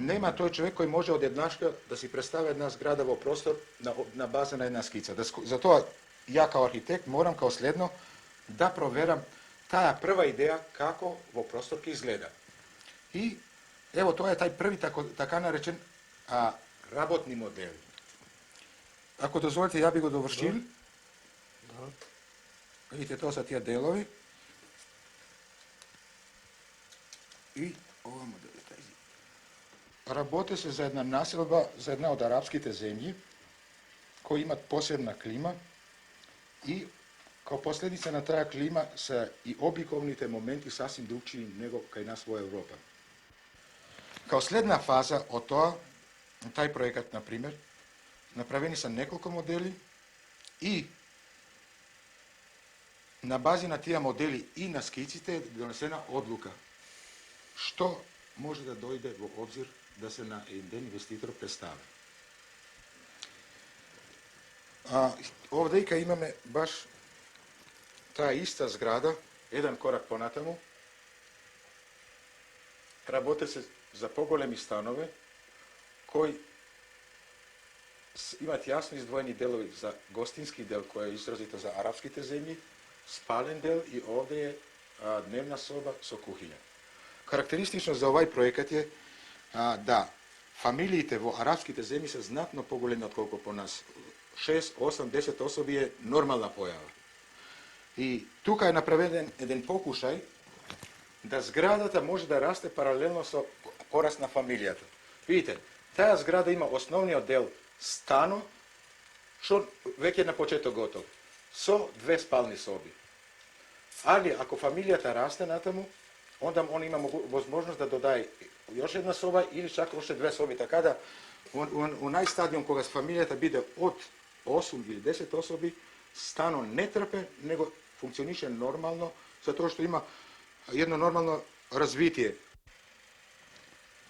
Nema той човек кој може одеднашка да си представи една зграда во простор на база на една скица. Затоа ја као архитект морам као следно да проверам таа прва идеја како во простор ќе изгледа. И ево тоа е тај први така наречен работни модел. Ако дозволите, ја би го довршил. Да. Видите, тоа се тие делови. И ова модел е тај. Работи се за една населба, за една од арапските земји, кои имат посебна клима и као последица на таа клима се и обликовните моменти сасвим другчии него кај нас во Европа. Као следна фаза од тоа, тај проекат, например, направени се неколку модели и на бази на тие модели и на скиците е донесена одлука што може да дојде во обзир да се на еден инвеститор представи. Овдејка имаме баш таа иста зграда, еден корак понатаму, работи се за поголеми станове, кои имат јасно издвоени делови за гостински дел, кој е изразито за арапските земји, спален дел и овде е дневна соба со кухиња. Карактеристично за овај проекат е да фамилиите во арапските земји се знатно поголеми отколку по нас. 6, 8, 10 особи е нормална појава. И тука е направен еден покушај да зградата може да расте паралелно со пораст на фамилијата. Видите, таа зграда има основниот дел стано, што веќе на почеток готов, со 2 спални соби. Али ако фамилијата расте натаму, онда он има возможност да додаде још една соба или чак още 2 соби, така да у најстадиум кога фамилијата биде од 8 или 10 особи, стано не трпе, него функционише нормално, затоа што има едно нормално развитие.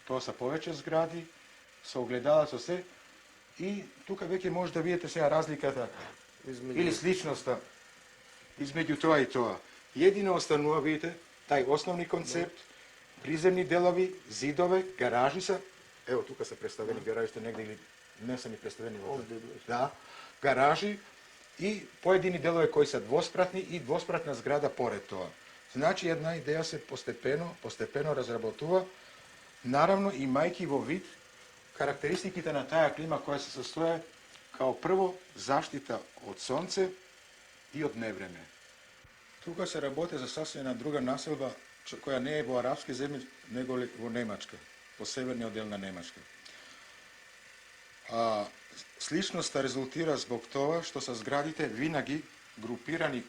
Тоа са повеќе згради, со огледала, со се, и тука веќе може да видите сега разликата или сличноста измеѓу тоа и тоа. Едино останува, видите, тај основни концепт, приземни делови, зидове, гаражи са, ево тука са представени гаражите негде или не са ни представени во. Да, гаражи i pojedini delovi koji su dvospratni i dvospratna zgrada pored toga. Znači jedna ideja se postepeno razrabotува, naravno i majkivo vid, karakteristikите na taja klima koja se sastoje kao prvo zaštita od sonce i od nevreme. Tuga se работи za sasvim jedna druga naselba koja не е во арапски земји, него во Немачка, по северниот дел на Немачка. Сличноста резултира због тоа што са зградите винаги групирани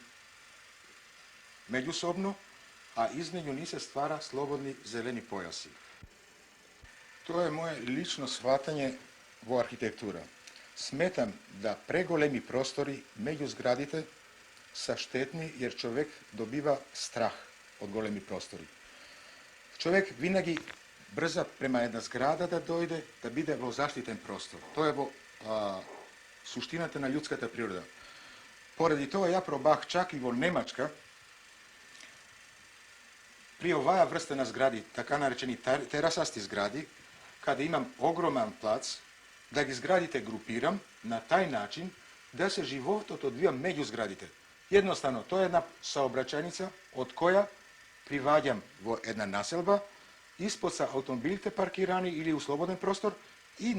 меѓусобно, а измеѓу нив се ствара слободни зелени појаси. Тоа е мое лично сватање во архитектура. Сметам да преголеми простори меѓу зградите са штетни, jer човек добива страх од големи простори. Човек винаги брза према една зграда да дојде, да биде во заштитен простор. Тоа е во суштината на људската природа. Поради тоа ја пробах чак и во Немачка, при оваа врста на згради, така наречени терасасти згради, каде имам огромен плац, да ги зградите групирам на тај начин да се животот одвива меѓу зградите. Едноставно, тоа е една саобраќајница од која приваѓам во една населба, испод са автомобилите паркирани или у слободен простор и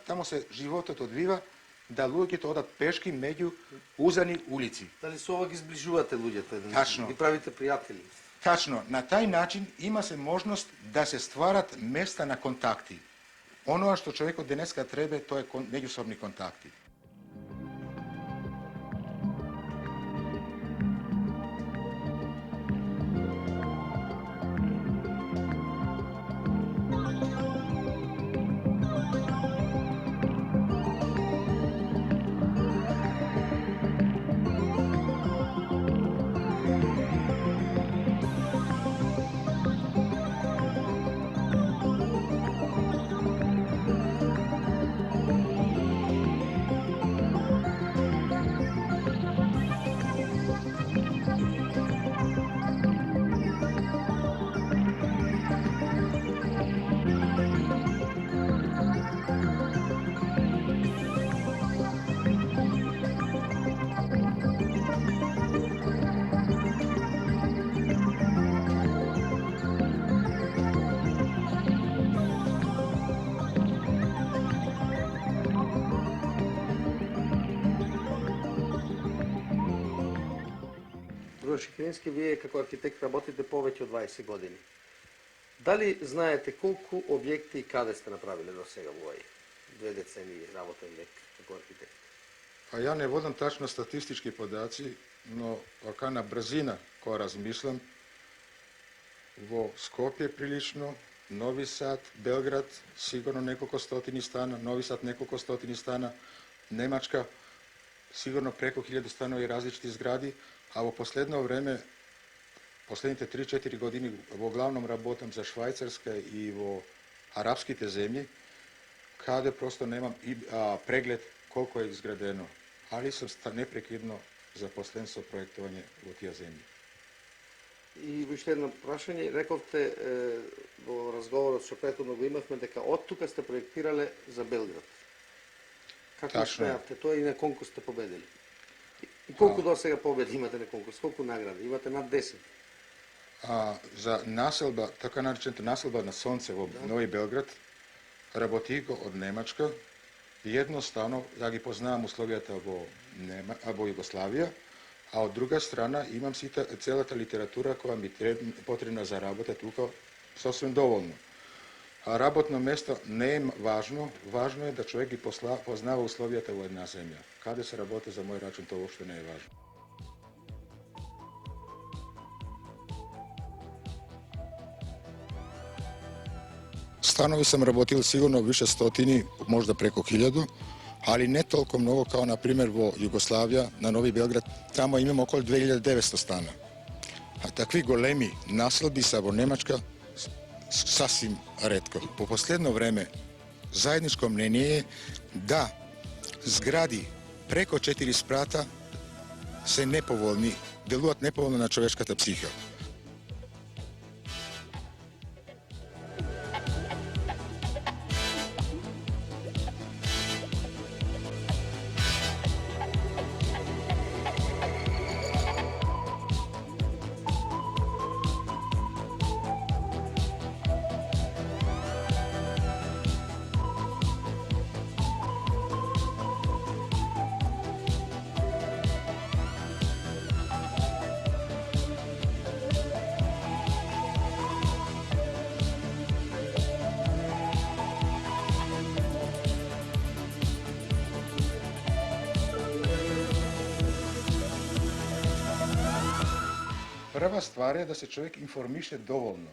тамо се животот одвива, да луѓето одат пешки меѓу узани улици. Дали со ова ги зближувате луѓето? Тачно. Ги правите пријатели? Тачно, на тај начин има се можност да се стварат места на контакти. Оноа што човекот денеска треба, тоа е меѓусобни контакти. Шикрински, вие како архитект работите повеќе од 20 години. Дали знаете колку објекти и каде сте направиле до сега во овој 2 децении работен век како архитект? Ја не водам тачно статистички подаци, но вака на брзина која размислам, во Скопје прилично, Нови Сад, Белград, сигурно неколку стотини стана, Нови Сад неколку стотини стана, Немачка, сигурно преку 1000 станови различити згради, а во последно време, последните 3-4 години, во главном работам за Швајцарска и во арапските земји, каде просто немам преглед колку е изградено, али сум непрекидно запослен со проектување во тие земји. И уште едно прашање, рековте во разговорот што претhodно го имавме дека од тука сте проектирале за Белград. Како успеавте тоа и на конкурс сте победили? И колку до сега победи имате на конкурс? Колку награди? Имате над 10? За населба, така наречената населба на Сонце во Нови Белград, работи го од Немачка. Едноставно, да ги познавам условијата во Југославија, а од друга страна имам целата литература која ми потребна за работа тука сосвен доволно. А работно место не е важно, важно е да човек ги познава условијата во една земја. Каде се работи за мој рачун, тоа воопшто не е важно. Станови сам работил сигурно више стотини, можда преку 1000, али не толку многу као на пример во Југославија, на Нови Белград, тамо имаме околу 2900 стана. А такви големи населби са во Немачка сасвим ретко. По последно време заедничко мнение е да згради преко 4 спрата се неповолни, делуваат неповолно на човечката психа. Prva stvar je da se čovjek informiše dovoljno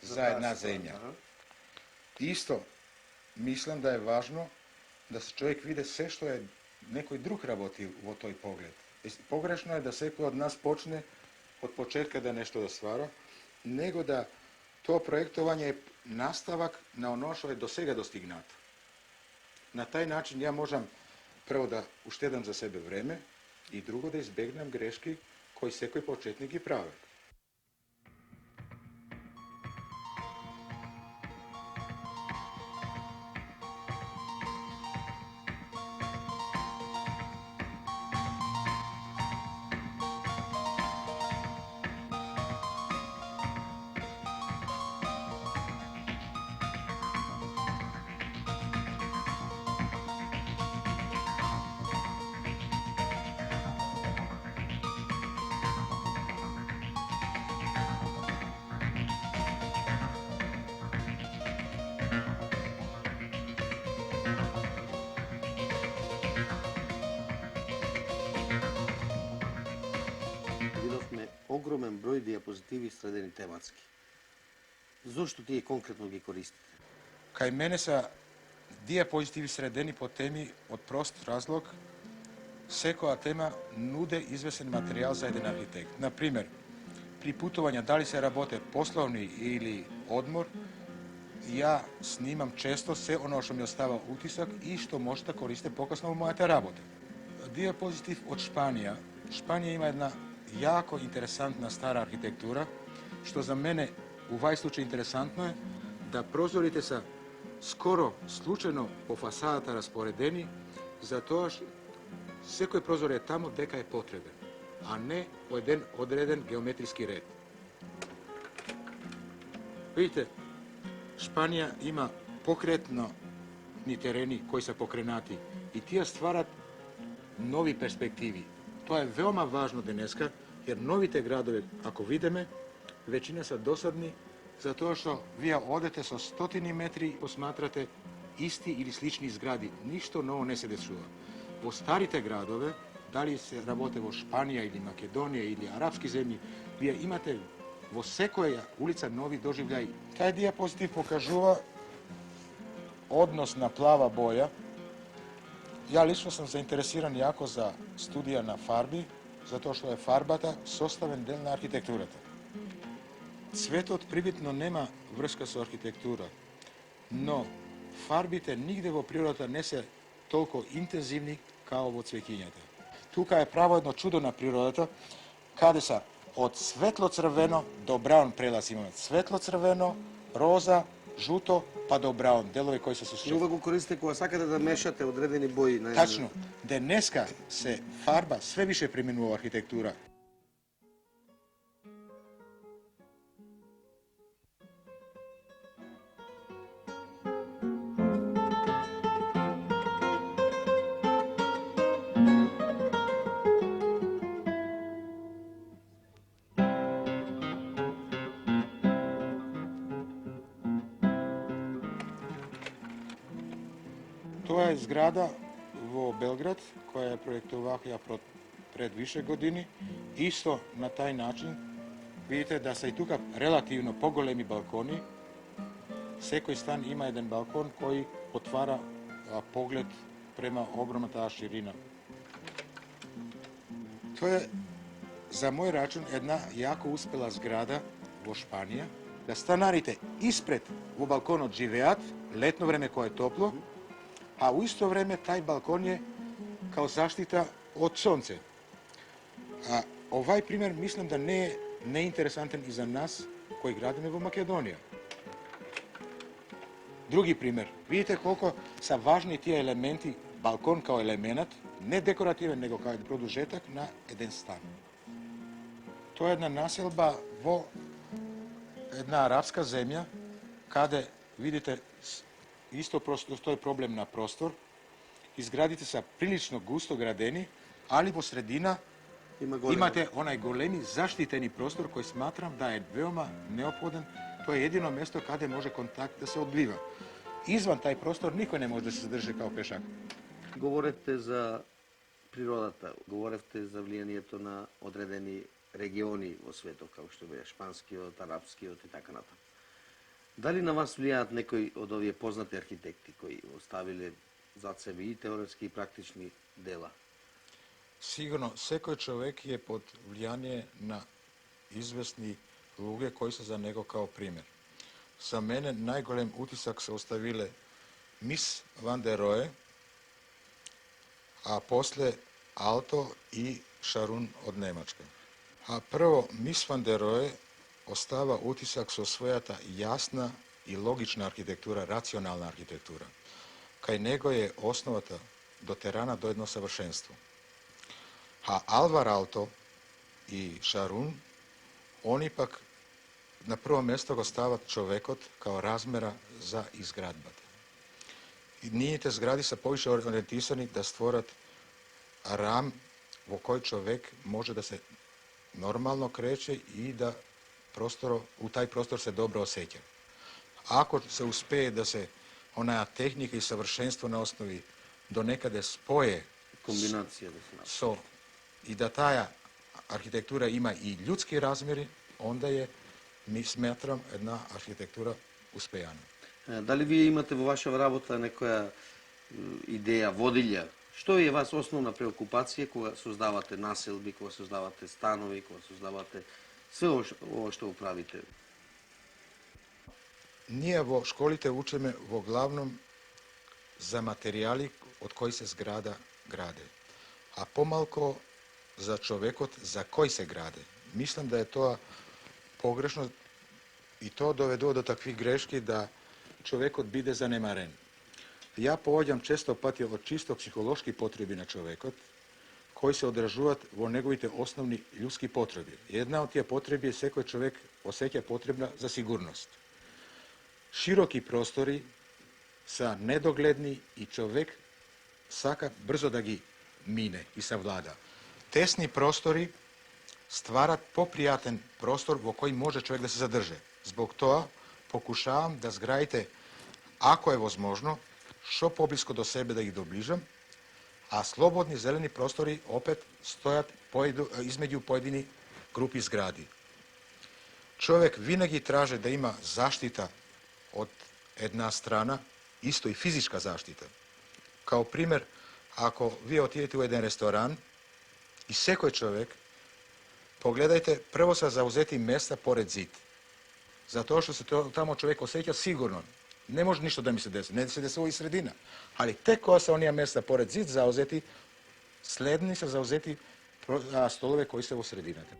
za jedna zemlja. Isto mislim da je važno da se čovjek vide sve što je nekoj drug raboti u toj pogled. Pogrešno je da sveko od nas počne od početka da nešto da stvara, nego da to projektovanje je nastavak na ono što je do svega dostignato. Na taj način ja možem prvo da uštedam za sebe vreme i drugo da izbjegnem greški koji svekoj početnik i prave. Видовме огромен број диапозитиви средени тематски. Зошто тие конкретно ги користите? Kaj mene sa diapozitivi sredeni po temi od prost razlog, sekova tema nude izvesen materijal za jedan arhitekt. Na primjer, pri putovanju, da li se rabote poslovni ili odmor, ja snimam često sve ono što mi ostava utisak i što možete koristiti pokasno u moje rabote. Diapozitiv od Španija. Španija ima jedna jako interesantna stara arhitektura, što za mene u ovaj slučaj interesantno je da prozorite sa skoro slučajno po fasadata rasporedeni, zato što sve koje prozor je tamo deka je potrebe, a ne u jedan odreden geometrijski red. Vidite, Španija ima pokretno ni tereni koji se pokrenati i tija stvarat novi perspektivi. To je veoma važno dneska, jer novite gradove, ako vidime, većina su dosadni, zato što vi odete sa 100 metri i posmatrate isti ili slični zgradi. Ništa novo ne se dešava. U starite gradove, da li se rabote u Španija ili Makedonije ili arapski zemlji, vi imate vo sekoja ulica novi doživljaj. Taj diapozitiv pokažuva odnos na plava boja. Ja lično sam zainteresiran jako za studija na farbi, zato što je farbata sostaven del na arhitekturata. Cvetot pribitno nema vrska sa arhitektura, no farbite nigde vo priroda ne se toliko intenzivni kao vo cvekinjata. Tuka je pravo jedno čudo na prirodata, kada sa od svetlo-crveno do brown prelaz imamo. Svetlo-crveno, roza, žuto, pa do brown, delovi koji su И ова го користите кога сакате да мешате одредени бои на Tačno, dneska se farba sve više primjenjuje u arhitektura. To je zgrada vo Belgrad, koja je projektovao ja pred više godini. Isto na taj način vidite da se i tuka relativno pogolemi balkoni. Svaki stan ima jedan balkon koji otvara pogled prema ogromna ta širina. To je za moj račun jedna jako uspjela zgrada vo Španija. Da stanarite ispred u balkonu živeat, letno vreme koje je toplo, a u isto vrijeme taj balkon je kao zaštita od sunce. A ovaj primjer mislim da ne je neinteresantan i za nas koji gradimo u Makedoniji. Drugi primjer, vidite koliko su važni ti elementi, balkon kao element, ne dekorativan nego kao produžetak na jedan stan. To je jedna naselba vo jedna arapska zemlja, kada vidite isto postoji problem na prostor, izgradite sa prilično gusto gradeni, ali po sredina imate onaj golemi zaštiteni prostor koji smatram da je veoma neophodan. To je jedino mjesto kada može kontakt da se odbiva. Izvan taj prostor niko ne može da se zadrži kao pešak. Говорите за природата, говоревте за влијанието на одредени региони во светот, како што беа шпанскиот, арапскиот и така натаму. Дали на вас влијаат некои од овие познати архитекти кои оставиле зад себе и теоретски и практични дела? Sigurno, sekoj čovjek je pod vlijanje na izvesni luge koji su za nego kao primjer. Za mene najgolem utisak su ostavile Miss van der Rohe, a posle Alto i Šarun od Njemačke. A prvo, Miss van der Rohe ostava utisak su osvojata jasna i logična arhitektura, racionalna arhitektura. Kaj nego je osnovata doterana do jedno savršenstvo. A Alvar Aalto i Šarun, oni pak na prvo mjesto go stavat čovekot kao razmera za izgradbat. I nijete zgradi sa poviše orijentisani da stvorat ram u koj čovek može da se normalno kreće i da u taj prostor se dobro osjeća. Ako se uspeje da se ona tehnika i savršenstvo na osnovi do nekade spoje Kombinacija da se napravi. I da ta arhitektura ima i ljudski razmjeri, onda je, mi smatram, jedna arhitektura uspejana. Da li vi imate во ваша работа некоја идеја, водилја? Што е вас основна преокупација кога создавате населби, кога создавате станови, кога создавате све ово што правите? Ние во школите учиме во главном за материјали од кои се зграда граде, а помалко за човекот за кој се граде. Мислам да е тоа погрешно и тоа доведува до такви грешки да човекот биде занемарен. Ја повоѓам често пати од чисто психолошки потреби на човекот, кои се одражуваат во неговите основни ljudски потреби. Една од тие потреби е секој човек осеќа потребна за сигурност. Широки простори са недогледни и човек сака брзо да ги мине и савлада. Тесни простори стварат попријатен простор во кој може човек да се задрже. Због тоа покушавам да зградите, ако е возможно, што поблиско до себе да ги доближам, а слободни зелени простори опет стојат измеѓу поедини групи згради. Човек винаги траже да има заштита од една страна, исто и физичка заштита. Као пример, ако вие отидете у еден ресторан и секој човек, погледајте, прво са заузети места поред зид. Затоа што се тамо човек осеќа сигурно. Не може ништо да ми се деси, не се десува и средина. Али тек кога се оние места поред зид заузети, следни се заузети столове кои се во средината.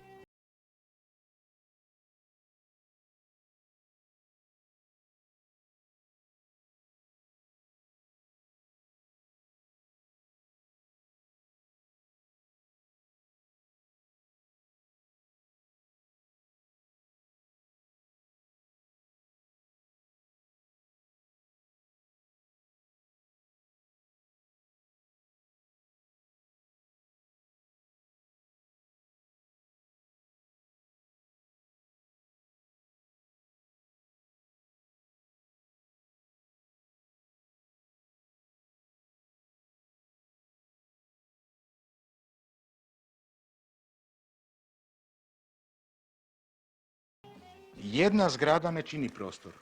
Една зграда не чини простор.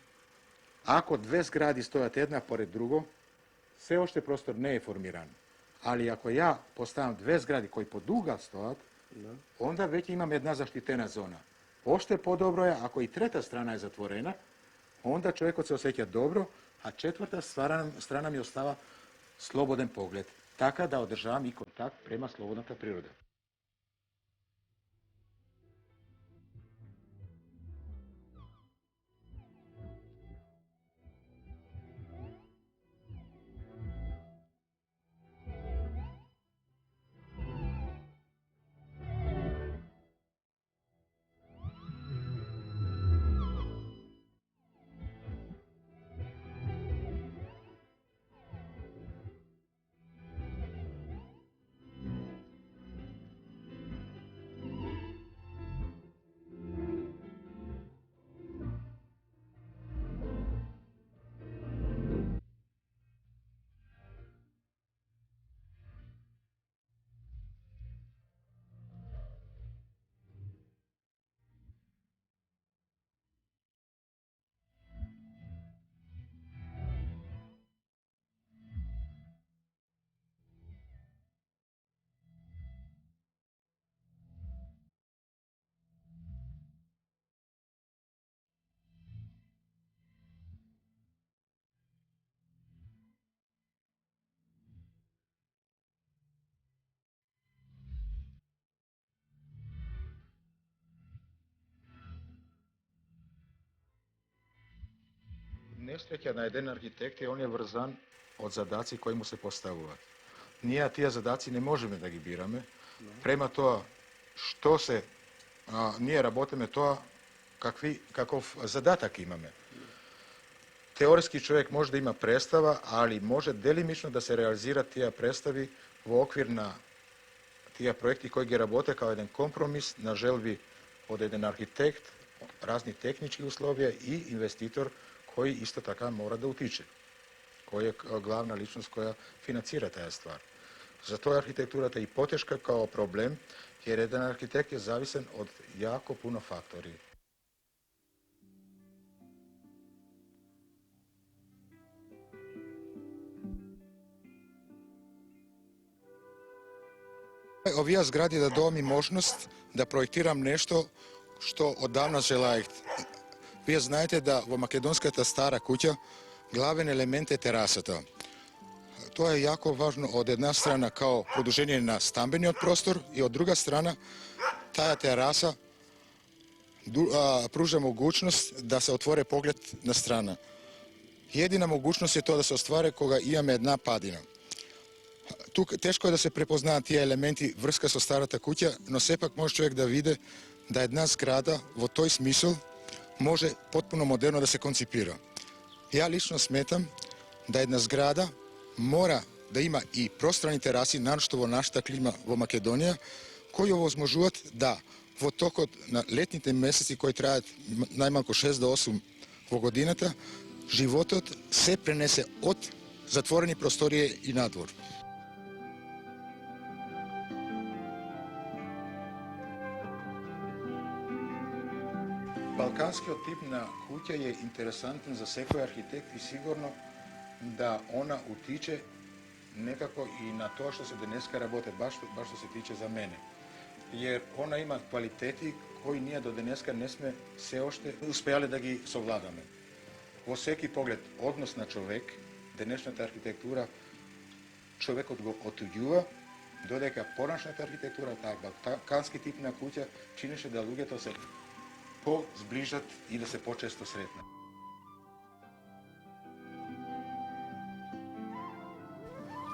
Ако две згради стојат една поред друго, се оште простор не е формиран. Али ако ја поставам две згради кои по дуга стојат, онда веќе имам една заштитена зона. Оште подобро е ако и трета страна е затворена, онда човекот се осеќа добро, а четврта страна ми остава слободен поглед, така да одржавам и контакт према слободната природа. nesreća na jedan arhitekt je on je vrzan od zadaci koji mu se postavljaju. Nije tija zadaci ne možemo da gi birame. Prema to što se nije raboteme to kakov zadatak imame. Teorijski čovjek možda ima predstava, ali može delimično da se realizira tija predstavi u okvir na tija projekti koji ga rabote kao jedan kompromis na želbi od jedan arhitekt, razni tehnički uslovija i investitor koji isto tako mora da utiče, koji je glavna ličnost koja financira taj stvar. Zato je arhitektura i poteška kao problem, jer jedan arhitekt je zavisen od jako puno faktori. Ovija zgradi da dao mi možnost da projektiram nešto što odavno želajih. Vi znajte da u makedonska ta stara kuća glavni element je terasata. To je jako važno od jedna strana kao produženje na stambeni prostor i od druga strana ta terasa pruža mogućnost da se otvore pogled na strana. Jedina mogućnost je to da se ostvare koga imamo jedna padina. Tu teško je da se prepozna ti elementi vrska sa starata kuća, no sepak može čovjek da vide da jedna zgrada u toj smislu može potpuno moderno da se koncipira. Ja lično smetam da jedna zgrada mora da ima i prostorni terasi, naročito našta klima u Makedonija, koji ovozmožuvat da v toku na letните meseci koji traju najmalko 6 do 8 godinata, životot se prenese od zatvoreni prostorije i nadvor. Balkanski tipna kuća je interesantna za svaki arhitekt i sigurno da ona utiče nekako i na to što se dneska rabote, baš što se tiče za mene. Jer ona ima kvaliteti koji nije do dneska ne sme se ošte uspjeli da gi savladame. Vo sveki pogled odnos na čovek, dnešna arhitektura čovek go otuđuva, dodeka ponašna arhitektura, ta balkanski tipna kuća, činiše da ljudje se zbližat i da se počesto sretne.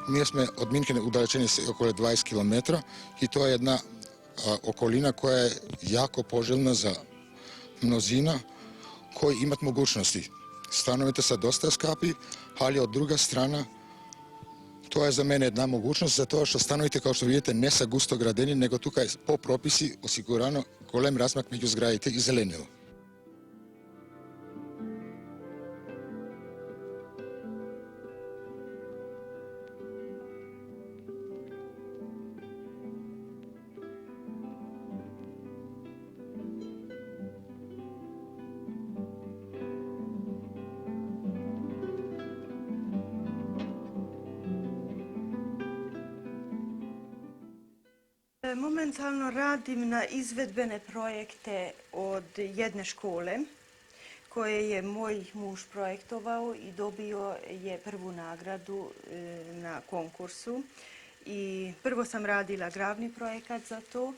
Mi smo od Minhena udalečeni okolo 20 km i to je jedna okolina koja je jako poželjna za mnozina koji imat mogućnosti. Stanovite sa dosta skapi, ali od druga strana to je za mene jedna mogućnost, zato što stanovite, kao što vidite, ne sa gusto gradeni, nego tukaj po propisi osigurano golem razmak među zgradite i zelenilo. Momentalno radim na izvedbene projekte od jedne škole koje je moj muž projektovao i dobio je prvu nagradu na konkursu. I prvo sam radila glavni projekat za to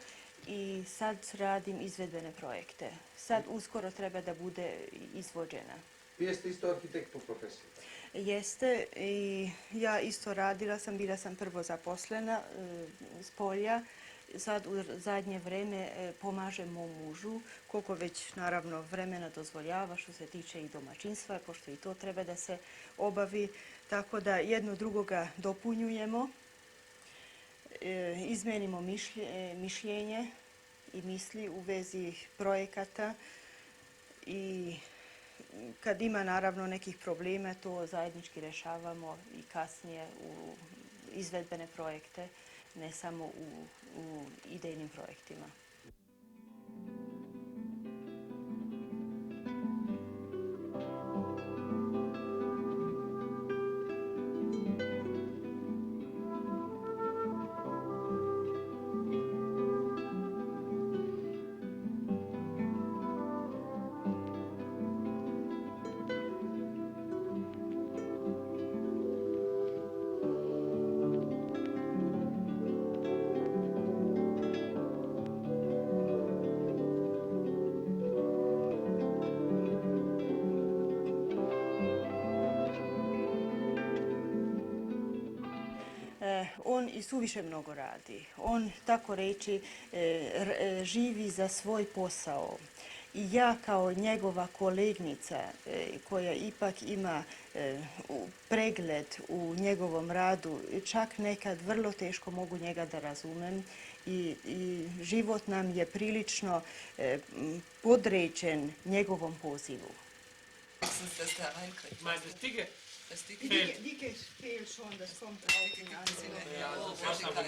i sad radim izvedbene projekte. Sad uskoro treba da bude izvođena. Vi jeste isto arhitekt po profesiji? Jeste i ja isto bila sam prvo zaposlena s polja. Sad u zadnje vreme pomažem mom mužu, koliko već naravno vremena dozvoljava što se tiče i domaćinstva, pošto i to treba da se obavi, tako da jedno drugoga dopunjujemo, izmenimo mišljenje i misli u vezi projekata i kad ima naravno nekih problema, to zajednički rešavamo i kasnije u izvedbene projekte, ne samo u idejnim projektima. i suviše mnogo radi. On, tako reći, živi za svoj posao. I ja kao njegova kolegnica koja ipak ima pregled u njegovom radu, čak nekad vrlo teško mogu njega da razumem i život nam je prilično podređen njegovom pozivu. Dicke fehlt schon, das kommt auch in andere. Aber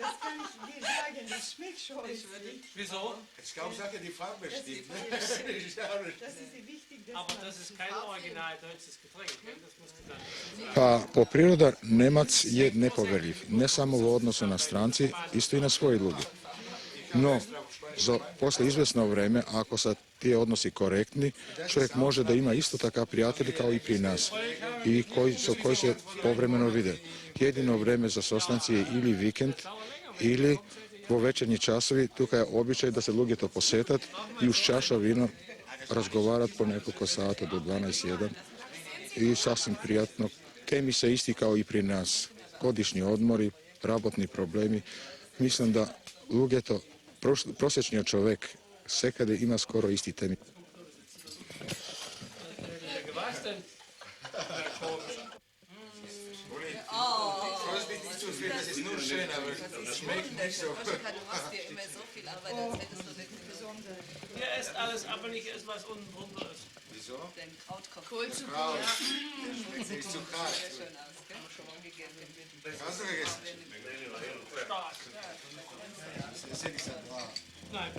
das kann ich dir sagen, das schmeckt schon. Wieso? Ich glaube, Sache, die Farbe stimmt. Das ist wichtig, dass Aber das ist kein original deutsches Getränk. Das musst du dann. Pa po priroda Nemac je nepoverljiv, ne samo u odnosu na stranci, isto i na svoje ljudi. No, posle izvesno vreme, ako su ti odnosi korektni, čovjek može da ima isto takav prijatelj kao i pri nas i koji se povremeno vide. Jedino vreme za sostanci je ili vikend ili vo večernji časovi, tukaj je običaj da se lugeto posetat i uz čaša vino razgovarat po nekoliko sata do 12-1 i sasvim prijatno. Temi se isti kao i pri nas. Godišnji odmori, rabotni problemi. Mislim da lugeto, prosječni čovjek sekade ima skoro isti temi. Ihr esst alles, aber nicht erst was unten drunter ist. Wieso? Den Krautkoch. Kraut. Nicht zu kalt. Hast du gegessen? Stark. Das ist ja nicht so warm. Nein.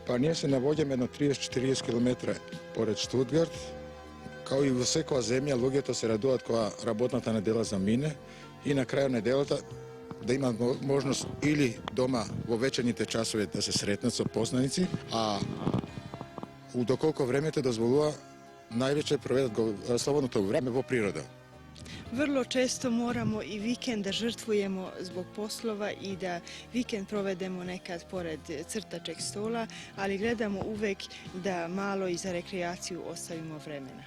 Pa nije se navodjem jedno 30-40 km pored Stuttgart. Kao i vsekova zemlja, lugeto se radovat koja работната недела за мине и на краю неделата да има можност или дома во вечерните часови да се сретнат со познаници, а доколку времето дозволува, највеќе проведат слободното време во природа. Vrlo često moramo i vikend da žrtvujemo zbog poslova i da vikend provedemo nekad pored crtačeg stola, ali gledamo uvek da malo i za rekreaciju ostavimo vremena.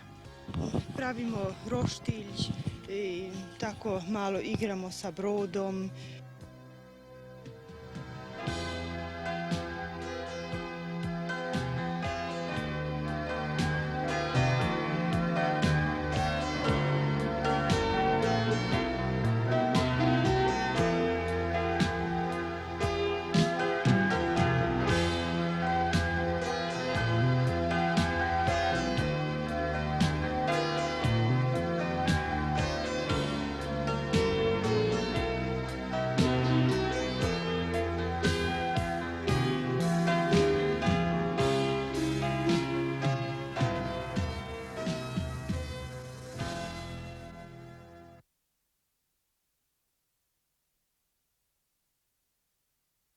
Pravimo roštilj i tako malo igramo sa brodom,